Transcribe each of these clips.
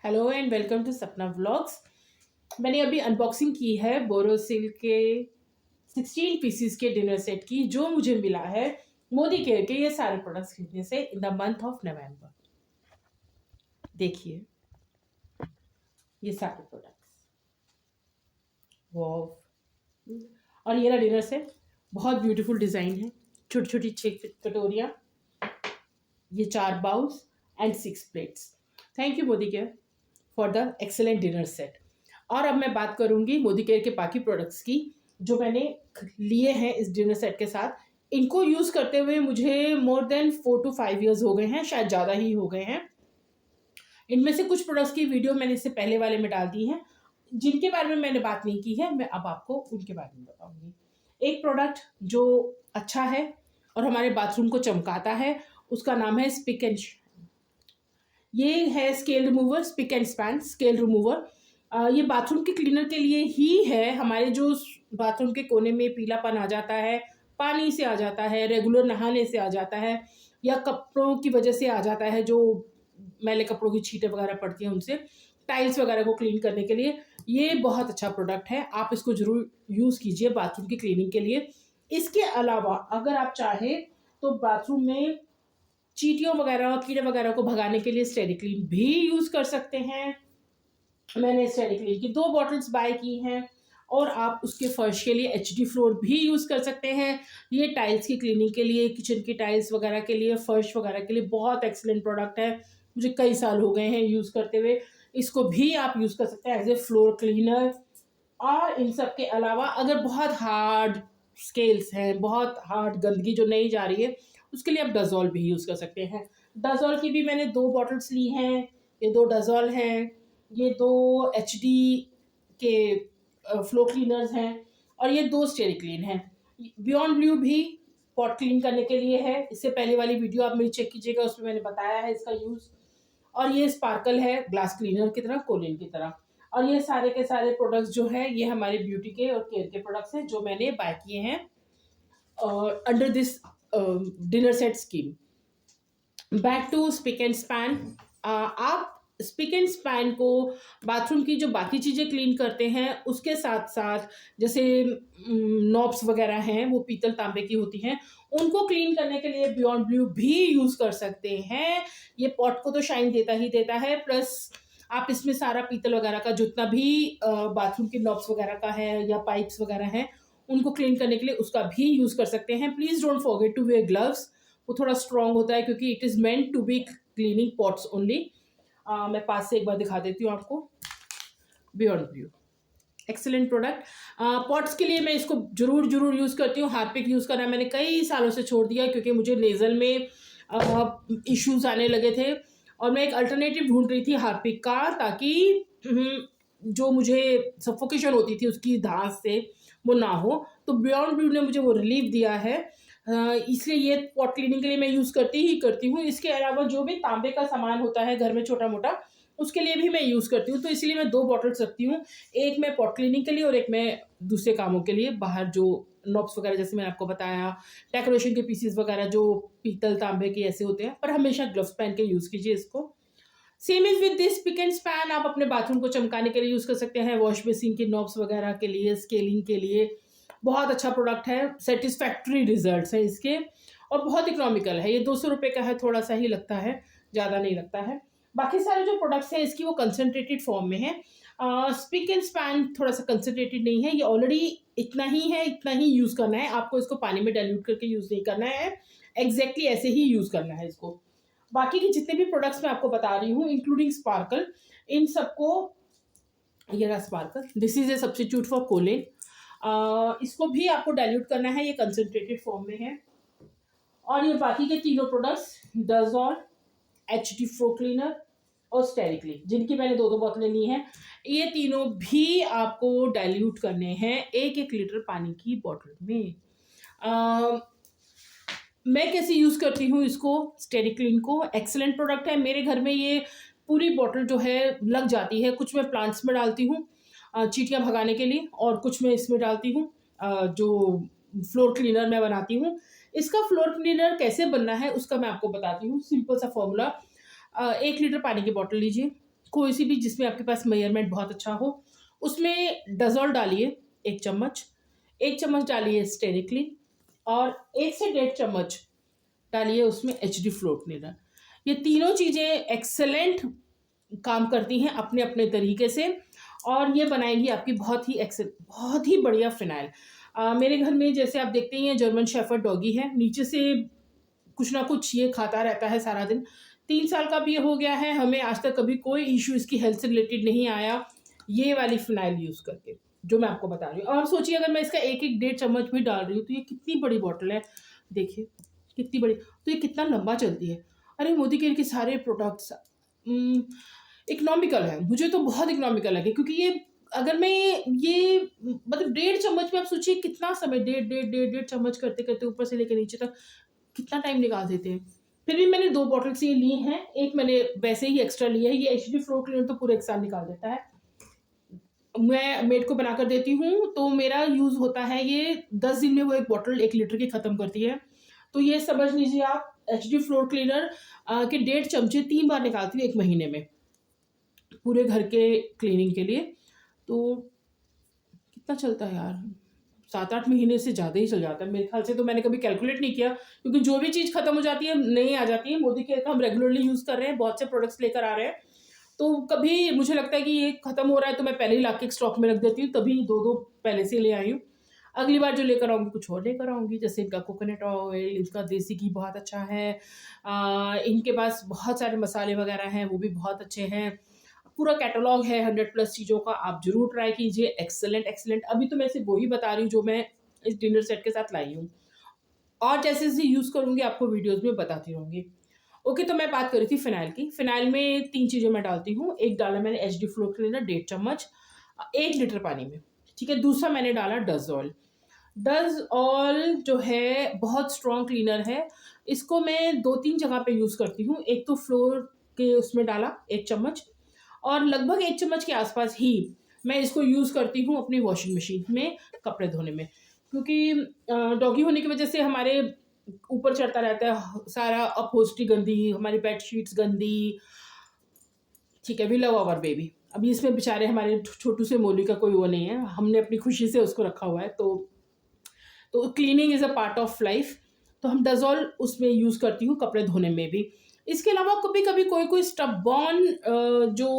Hello and welcome to सपना vlogs. मैंने अभी अनबॉक्सिंग की है बोरोसिल के 16 पीसीस के डिनर सेट की, जो मुझे मिला है मोदी केयर के ये सारे प्रोडक्ट्स खरीदने से in the month of November. देखिए ये सारे प्रोडक्ट्स, वाव। और ये रहा डिनर सेट, बहुत ब्यूटीफुल डिज़ाइन है। छोटी छोटी 6 कटोरियाँ, ये 4 bowls and 6 plates. Thank you Modi care for the excellent dinner set. और अब मैं बात करूंगी मोदी केयर के बाकी प्रोडक्ट्स की जो मैंने लिए हैं इस डिनर सेट के साथ। इनको यूज़ करते हुए मुझे मोर देन 4 to 5 years हो गए हैं, शायद ज़्यादा ही हो गए हैं। इनमें से कुछ प्रोडक्ट्स की वीडियो मैंने इससे पहले वाले में डाल दी है, जिनके बारे में मैंने बात नहीं की है, मैं अब आपको उनके बारे में बताऊंगी। एक प्रोडक्ट जो अच्छा है और हमारे बाथरूम को चमकाता है, उसका नाम है स्पिक एंड। ये है scale remover, speak and span scale remover. ये बाथरूम के क्लीनर के लिए ही है। हमारे जो बाथरूम के कोने में पीलापन आ जाता है, पानी से आ जाता है, रेगुलर नहाने से आ जाता है, या कपड़ों की वजह से आ जाता है, जो मैले कपड़ों की छींटे वगैरह पड़ती हैं उनसे, टाइल्स वगैरह को क्लीन करने के लिए ये बहुत अच्छा प्रोडक्ट है। आप इसको ज़रूर यूज़ कीजिए बाथरूम की क्लीनिंग के लिए। इसके अलावा अगर आप चाहें तो बाथरूम में चींटियों वगैरह, कीड़े वगैरह को भगाने के लिए स्टेरिक्लीन भी यूज़ कर सकते हैं। मैंने स्टेरिक्लीन की 2 बॉटल्स बाय की हैं। और आप उसके फर्श के लिए एचडी फ्लोर भी यूज़ कर सकते हैं। ये टाइल्स की क्लीनिंग के लिए, किचन की टाइल्स वगैरह के लिए, फर्श वगैरह के लिए बहुत एक्सीलेंट प्रोडक्ट है। मुझे कई साल हो गए हैं यूज़ करते हुए। इसको भी आप यूज़ कर सकते हैं एज ए फ्लोर क्लीनर। और इन सब के अलावा अगर बहुत हार्ड स्केल्स हैं, बहुत हार्ड गंदगी जो नहीं जा रही है, उसके लिए आप डज़ोल भी यूज़ कर सकते हैं। डज़ोल की भी मैंने 2 बॉटल्स ली हैं। ये 2 डज़ोल हैं, ये 2 एचडी के फ्लो क्लीनर्स हैं, और ये 2 स्टेरिक्लीन हैं। बियॉन्ड ब्लू भी पॉट क्लीन करने के लिए है। इससे पहले वाली वीडियो आप मेरी चेक कीजिएगा, उसमें मैंने बताया है इसका यूज़। और ये स्पार्कल है ग्लास क्लीनर की तरह, कोलिन की तरह। और ये सारे के सारे प्रोडक्ट्स जो है ये हमारे ब्यूटी के और केयर के प्रोडक्ट्स हैं जो मैंने बाय किए हैं under this dinner set scheme. Back to spick and span. आप स्पिक एंड स्पैन को बाथरूम की जो बाकी चीज़ें क्लीन करते हैं उसके साथ साथ, जैसे नॉब्स वगैरह हैं वो पीतल तांबे की होती हैं, उनको क्लीन करने के लिए बियॉन्ड ब्लू भी यूज़ कर सकते हैं। ये पॉट को तो शाइन देता ही देता है, प्लस आप इसमें सारा पीतल वगैरह का जितना भी बाथरूम के नॉब्स वगैरह का है या पाइप्स वगैरह हैं, उनको क्लीन करने के लिए उसका भी यूज़ कर सकते हैं। Please don't forget to wear gloves. वो थोड़ा स्ट्रॉन्ग होता है क्योंकि it is meant to be cleaning pots only. मैं पास से एक बार दिखा देती हूँ आपको। Beyond blue excellent product. Pots के लिए मैं इसको जरूर यूज़ करती हूँ। हार्पिक यूज़ करना मैंने कई सालों से छोड़ दिया क्योंकि मुझे नेज़ल में इश्यूज आने लगे थे, और मैं एक अल्टरनेटिव ढूंढ रही थी हार्पिक का, ताकि जो मुझे सफोकेशन होती थी उसकी धांस से वो ना हो। तो बियॉन्ड ब्लू ने मुझे वो रिलीफ दिया है, इसलिए ये पॉट क्लीनिंग के लिए मैं यूज़ करती हूँ। इसके अलावा जो भी तांबे का सामान होता है घर में छोटा मोटा, उसके लिए भी मैं यूज़ करती हूँ। तो इसलिए मैं 2 बॉटल्स रखती हूँ, एक मैं पॉट क्लीनिंग के लिए और एक मैं दूसरे कामों के लिए। बाहर जो नॉब्स वगैरह जैसे मैंने आपको बताया, डेकोरेशन के पीसीस वगैरह जो पीतल तांबे के ऐसे होते हैं, पर हमेशा ग्लव्स पहन के यूज़ कीजिए इसको। Same is with this spick and span. आप अपने बाथरूम को चमकाने के लिए यूज़ कर सकते हैं, वॉश बेसिन के नॉब्स वगैरह के लिए, स्केलिंग के लिए। बहुत अच्छा प्रोडक्ट है, सेटिस्फैक्ट्री रिजल्ट्स हैं इसके, और बहुत इकोनॉमिकल है। ये 200 रुपये का है, थोड़ा सा ही लगता है, ज़्यादा नहीं लगता है। बाकी सारे जो प्रोडक्ट्स हैं इसकी वो कंसनट्रेटेड फॉर्म में है। स्पिक एंड स्पैन थोड़ा सा कंसनट्रेटेड नहीं है, ये ऑलरेडी इतना ही है, इतना ही यूज़ करना है आपको। इसको पानी में डाइल्यूट करके यूज़ नहीं करना है, एग्जैक्टली ऐसे ही यूज़ करना है इसको। बाकी के जितने भी प्रोडक्ट्स मैं आपको बता रही हूँ इंक्लूडिंग स्पार्कल, इन सबको, ये रहा sparkle, this is a substitute for Colin. इसको भी आपको डाइल्यूट करना है, ये कंसनट्रेटेड फॉर्म में है। और ये बाकी के तीनों प्रोडक्ट्स, डज़ोल, एचडी फ्लो क्लीनर और स्टेरिक्लीन, जिनकी मैंने 2 बोतलें ली हैं, ये तीनों भी आपको डाइल्यूट करने हैं 1-1 लीटर पानी की बोतल में। मैं कैसे यूज़ करती हूँ इसको, स्टेरिक्लीन को, एक्सेलेंट प्रोडक्ट है। मेरे घर में ये पूरी बॉटल जो है लग जाती है। कुछ मैं प्लांट्स में डालती हूँ चींटियाँ भगाने के लिए, और कुछ मैं इसमें डालती हूँ जो फ्लोर क्लीनर मैं बनाती हूँ। इसका फ्लोर क्लीनर कैसे बनना है उसका मैं आपको बताती हूँ। सिंपल सा फॉर्मूला, 1 लीटर पानी की बॉटल लीजिए, कोई सी भी जिसमें आपके पास मेजरमेंट बहुत अच्छा हो, उसमें डज़ोल डालिए 1 चम्मच, 1 चम्मच डालिए स्टेरिक क्लीन और 1 से 1.5 चम्मच डालिए उसमें एचडी फ्लोर क्लीनर। ये तीनों चीज़ें एक्सेलेंट काम करती हैं अपने अपने तरीके से और ये बनाएगी आपकी बहुत ही बढ़िया फिनाइल। मेरे घर में जैसे आप देखते ही हैं जर्मन शेफर्ड डॉगी है, नीचे से कुछ ना कुछ ये खाता रहता है सारा दिन। 3 साल का भी ये हो गया है, हमें आज तक कभी कोई इश्यू इसकी हेल्थ से रिलेटेड नहीं आया ये वाली फिनाइल यूज़ करके, जो मैं आपको बता रही हूँ। और आप सोचिए अगर मैं इसका 1-1 1.5 चम्मच भी डाल रही हूँ तो ये कितनी बड़ी बॉटल है, देखिए कितनी बड़ी, तो ये कितना लंबा चलती है। अरे मोदी केयर के सारे प्रोडक्ट्स इकोनॉमिकल है, मुझे तो बहुत इकोनॉमिकल लगे क्योंकि ये अगर मैं ये मतलब 1.5 चम्मच में आप सोचिए कितना समय, डेढ़ चम्मच करते-करते ऊपर से लेके नीचे तक कितना टाइम निकाल देते हैं। फिर भी मैंने 2 बॉटल्स ये ली हैं, एक मैंने वैसे ही एक्स्ट्रा लिया है, ये एचडी फ्लोर क्लीनर तो पूरा 1 साल निकाल देता है। मैं मेड को बनाकर देती हूँ, तो मेरा यूज़ होता है ये 10 दिन में वो 1 बॉटल 1 लीटर की ख़त्म करती है। तो ये समझ लीजिए आप एचडी फ्लोर क्लीनर के 1.5 चमचे 3 बार निकालती हूँ 1 महीने में, पूरे घर के क्लीनिंग के लिए। तो कितना चलता है यार, 7-8 महीने से ज़्यादा ही चल जाता है मेरे ख्याल से। तो मैंने कभी कैलकुलेट नहीं किया क्योंकि जो भी चीज़ खत्म हो जाती है नई आ जाती है। मोदी केयर का हम रेगुलरली यूज़ कर रहे हैं, बहुत से प्रोडक्ट्स लेकर आ रहे हैं, तो कभी मुझे लगता है कि ये खत्म हो रहा है तो मैं पहले ही लाके स्टॉक में रख देती हूँ, तभी 2-2 पहले से ले आई हूँ। अगली बार जो लेकर आऊँगी कुछ और लेकर आऊँगी, जैसे इनका कोकोनट ऑयल, इनका देसी घी बहुत अच्छा है, इनके पास बहुत सारे मसाले वगैरह हैं वो भी बहुत अच्छे हैं। पूरा कैटलॉग है 100+ चीज़ों का, आप ज़रूर ट्राई कीजिए, एक्सेलेंट। अभी तो मैं सिर्फ वही बता रही हूँ जो मैं इस डिनर सेट के साथ लाई हूँ, और जैसे-जैसे यूज़ करूँगी आपको वीडियोज़ में बताती रहूँगी। ओके, तो मैं बात कर रही थी फिनाइल की। फिनाइल में 3 चीज़ें मैं डालती हूँ। एक डाला मैंने एचडी फ्लोर क्लीनर 1.5 चम्मच 1 लीटर पानी में, ठीक है। दूसरा मैंने डाला डज़-ऑयल। डज़-ऑयल जो है बहुत स्ट्रॉन्ग क्लीनर है। इसको मैं 2-3 जगह पे यूज़ करती हूँ। एक तो फ्लोर के उसमें डाला 1 चम्मच और लगभग 1 चम्मच के आसपास ही मैं इसको यूज़ करती हूँ अपनी वॉशिंग मशीन में कपड़े धोने में। क्योंकि डॉगी होने की वज़ह से हमारे ऊपर चढ़ता रहता है सारा अपहोल्स्ट्री गंदी, हमारी बेडशीट्स गंदी, ठीक है, वी लव आवर बेबी। अभी इसमें बेचारे हमारे छोटू से मोलू का कोई वो नहीं है, हमने अपनी खुशी से उसको रखा हुआ है, तो cleaning is a part of life. तो हम डज़ॉल उसमें यूज़ करती हूँ कपड़े धोने में भी। इसके अलावा कभी-कभी कोई स्टबॉर्न जो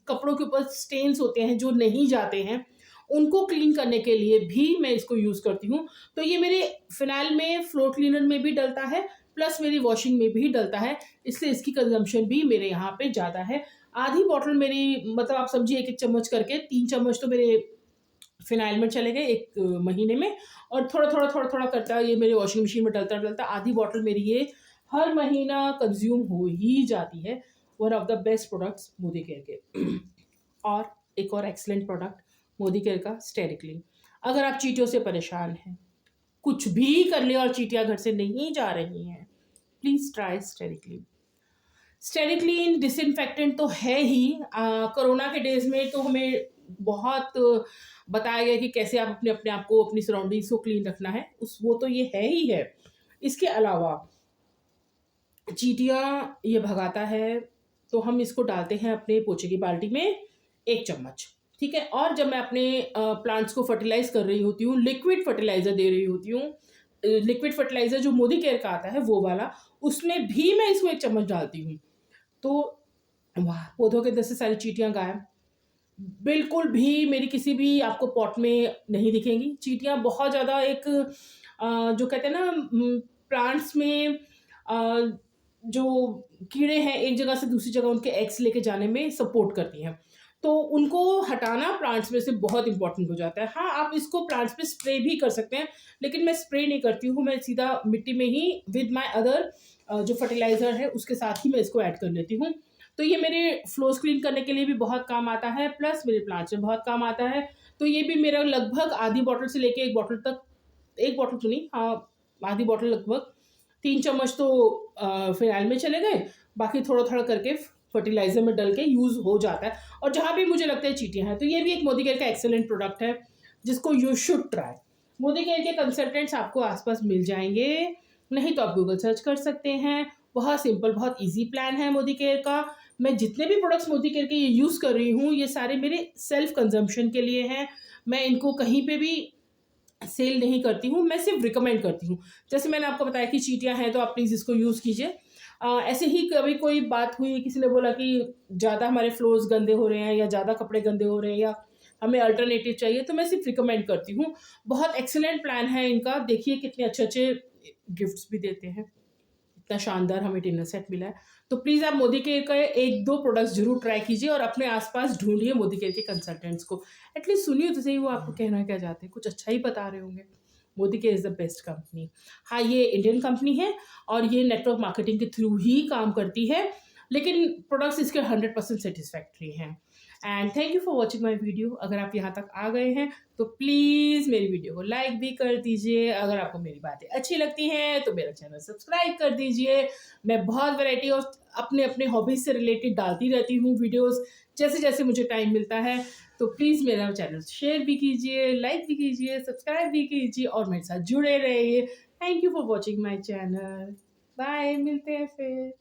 कपड़ों के ऊपर स्टेन्स होते हैं जो नहीं जाते हैं, उनको क्लीन करने के लिए भी मैं इसको यूज़ करती हूँ। तो ये मेरे फिनाइल में, फ्लोर क्लीनर में भी डलता है, प्लस मेरी वॉशिंग में भी डलता है, इसलिए इसकी कंज़म्पशन भी मेरे यहाँ पे ज़्यादा है। आधी बॉटल मेरी, मतलब आप समझिए 1-1 चम्मच करके 3 चम्मच तो मेरे फिनाइल में चले गए 1 महीने में, और थोड़ा-थोड़ा करता ये मेरे वॉशिंग मशीन में डलता-डलता आधी बॉटल मेरी ये हर महीना कंज़्यूम हो ही जाती है। One of the best products Modi care के। और एक और एक्सीलेंट प्रोडक्ट मोदी केयर का स्टेरिक क्लीन। अगर आप चींटियों से परेशान हैं, कुछ भी कर ले और चींटियाँ घर से नहीं जा रही हैं, please try steric clean. Steric clean disinfectant तो है ही। कोरोना के डेज़ में तो हमें बहुत बताया गया कि कैसे आप अपने अपने आप को, अपनी सराउंडिंग्स को क्लीन रखना है, वो तो ये है ही है। इसके अलावा चींटियाँ ये भगाता है, तो हम इसको डालते हैं अपने पोछे की बाल्टी में 1 चम्मच, ठीक है। और जब मैं अपने प्लांट्स को फर्टिलाइज़ कर रही होती हूँ, लिक्विड फर्टिलाइज़र दे रही होती हूँ, लिक्विड फर्टिलाइज़र जो मोदी केयर का आता है वो वाला, उसमें भी मैं इसको 1 चम्मच डालती हूँ। तो वाह! पौधों के अंदर से सारी चींटियाँ गायब। बिल्कुल भी मेरी किसी भी आपको पॉट में नहीं दिखेंगी। चींटियाँ बहुत ज़्यादा एक जो कहते हैं ना प्लांट्स में जो कीड़े हैं एक जगह से दूसरी जगह उनके एग्स लेके जाने में सपोर्ट करती हैं। तो उनको हटाना प्लांट्स में से बहुत इम्पोर्टेंट हो जाता है। हाँ, आप इसको प्लांट्स पे स्प्रे भी कर सकते हैं, लेकिन मैं स्प्रे नहीं करती हूँ, मैं सीधा मिट्टी में ही विद माय अदर जो फर्टिलाइज़र है उसके साथ ही मैं इसको ऐड कर लेती हूँ। तो ये मेरे फ्लोर्स क्लीन करने के लिए भी बहुत काम आता है, प्लस मेरे प्लांट्स में बहुत काम आता है। तो ये भी मेरा लगभग आधी बॉटल से लेके 1 बॉटल तक, 1 बॉटल तो नहीं, हाँ, आधी बॉटल लगभग 3 चम्मच तो फिनाइल में चले गए, बाकी थोड़ा-थोड़ा करके फर्टिलाइज़र में डल के यूज़ हो जाता है। और जहाँ भी मुझे लगता है चींटियाँ हैं, तो ये भी एक मोदी केयर का एक्सीलेंट प्रोडक्ट है, जिसको you should try. Modi care के कंसल्टेंट्स आपको आस-पास मिल जाएँगे, नहीं तो आप गूगल सर्च कर सकते हैं। बहुत सिंपल, बहुत ईज़ी प्लान है मोदी केयर का। मैं जितने भी प्रोडक्ट्स मोदी केयर के ये यूज़ कर रही हूँ, ये सारे मेरे सेल्फ कंजम्पशन के लिए हैं। मैं इनको कहीं पे भी सेल नहीं करती हूँ, मैं सिर्फ रिकमेंड करती हूँ। जैसे मैंने आपको बताया कि चींटियाँ हैं तो आप प्लीज़ इसको यूज़ कीजिए। ऐसे ही कभी कोई बात हुई, किसी ने बोला कि ज़्यादा हमारे फ्लोर्स गंदे हो रहे हैं या ज़्यादा कपड़े गंदे हो रहे हैं या हमें अल्टरनेटिव चाहिए, तो मैं सिर्फ रिकमेंड करती हूँ। बहुत एक्सीलेंट प्लान है इनका, देखिए कितने अच्छे-अच्छे गिफ्ट्स भी देते हैं। इतना शानदार हमें डिनर सेट मिला है। तो प्लीज़ आप मोदी केयर का 1-2 प्रोडक्ट्स ज़रूर ट्राई कीजिए और अपने आस-पास ढूँढिए मोदी केयर के कंसल्टेंट्स को। एटलीस्ट सुनिए तो सही वो आपको कहना क्या चाहते हैं, कुछ अच्छा ही बता रहे होंगे। Modi care is the best company. हाँ, ये इंडियन कंपनी है और ये नेटवर्क मार्केटिंग के थ्रू ही काम करती है, लेकिन प्रोडक्ट्स इसके 100% सैटिस्फैक्टरी हैं। And thank you for watching my video. अगर आप यहाँ तक आ गए हैं तो प्लीज़ मेरी वीडियो को लाइक भी कर दीजिए। अगर आपको मेरी बातें अच्छी लगती हैं तो मेरा चैनल सब्सक्राइब कर दीजिए। मैं बहुत वैरायटी ऑफ अपने हॉबीज़ से रिलेटेड डालती रहती हूँ वीडियोज़, जैसे-जैसे मुझे टाइम मिलता है। तो प्लीज़ मेरा चैनल शेयर भी कीजिए, लाइक भी कीजिए, सब्सक्राइब भी कीजिए और मेरे साथ जुड़े रहिए। Thank you for watching my channel. Bye, मिलते हैं फिर।